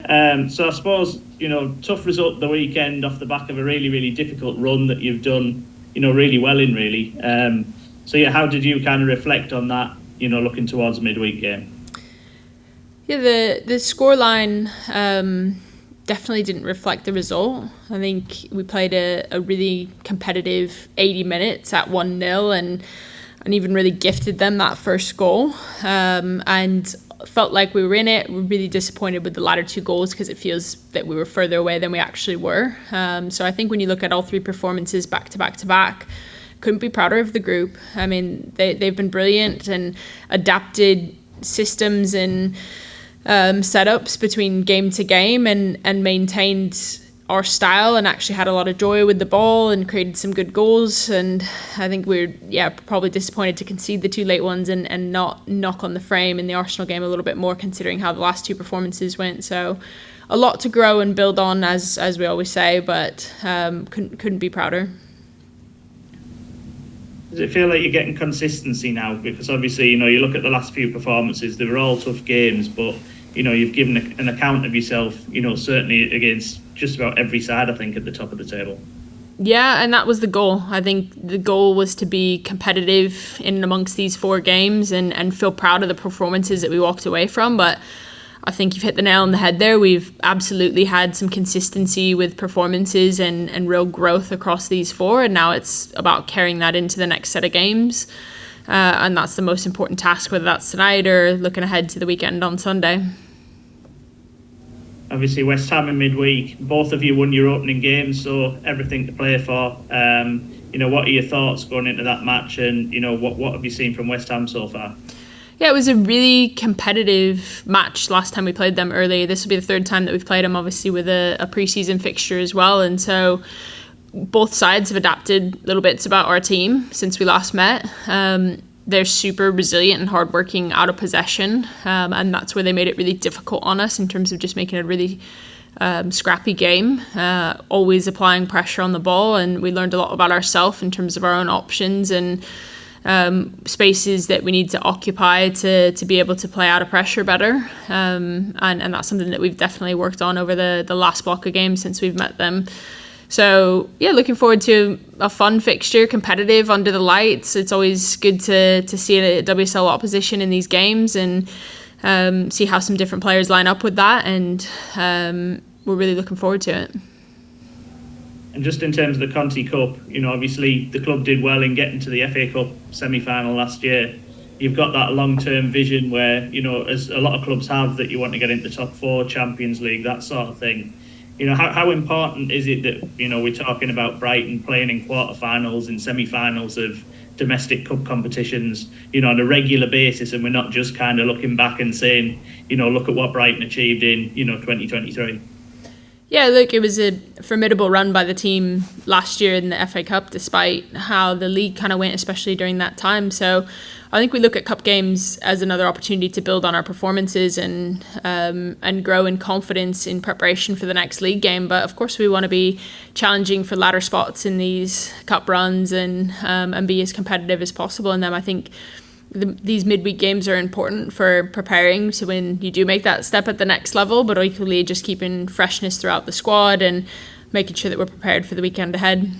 So I suppose, tough result the weekend off the back of a really, really difficult run that you've done, really well in, really. So yeah, how did you kind of reflect on that, looking towards the midweek game? Yeah, the scoreline definitely didn't reflect the result. I think we played a really competitive 80 minutes at 1-0 and even really gifted them that first goal. And felt like we were in it. We're really disappointed with the latter two goals because it feels that we were further away than we actually were. So I think when you look at all three performances back to back to back, couldn't be prouder of the group. I mean, they've been brilliant and adapted systems and setups between game to game and maintained our style and actually had a lot of joy with the ball and created some good goals. And I think we're probably disappointed to concede the two late ones and not knock on the frame in the Arsenal game a little bit more, considering how the last two performances went. So a lot to grow and build on, as we always say, but couldn't be prouder. Does it feel like you're getting consistency now? Because obviously, you look at the last few performances, they were all tough games, but, you've given an account of yourself, certainly against just about every side, I think, at the top of the table. Yeah, and that was the goal. I think the goal was to be competitive in and amongst these four games and feel proud of the performances that we walked away from. But I think you've hit the nail on the head there. We've absolutely had some consistency with performances and real growth across these four, and now it's about carrying that into the next set of games. And that's the most important task, whether that's tonight or looking ahead to the weekend on Sunday. Obviously, West Ham in midweek, both of you won your opening games, so everything to play for. What are your thoughts going into that match, and what have you seen from West Ham so far? Yeah, it was a really competitive match last time we played them early. This will be the third time that we've played them, obviously with a pre-season fixture as well, and so both sides have adapted little bits about our team since we last met. They're super resilient and hardworking out of possession, and that's where they made it really difficult on us in terms of just making it a really scrappy game, always applying pressure on the ball, and we learned a lot about ourselves in terms of our own options and spaces that we need to occupy to be able to play out of pressure better, and that's something that we've definitely worked on over the last block of games since we've met them. So yeah, looking forward to a fun fixture, competitive under the lights. It's always good to see a WSL opposition in these games and see how some different players line up with that, and we're really looking forward to it. And just in terms of the Conti Cup, obviously the club did well in getting to the FA Cup semi-final last year. You've got that long-term vision where, as a lot of clubs have, that you want to get into the top four, Champions League, that sort of thing. How important is it that, we're talking about Brighton playing in quarterfinals and semi-finals of domestic cup competitions, on a regular basis, and we're not just kind of looking back and saying, look at what Brighton achieved in, 2023? Yeah, look, it was a formidable run by the team last year in the FA Cup, despite how the league kind of went, especially during that time. So I think we look at cup games as another opportunity to build on our performances and grow in confidence in preparation for the next league game. But of course, we want to be challenging for ladder spots in these cup runs and be as competitive as possible in them. I think these midweek games are important for preparing to when you do make that step at the next level, but equally just keeping freshness throughout the squad and making sure that we're prepared for the weekend ahead.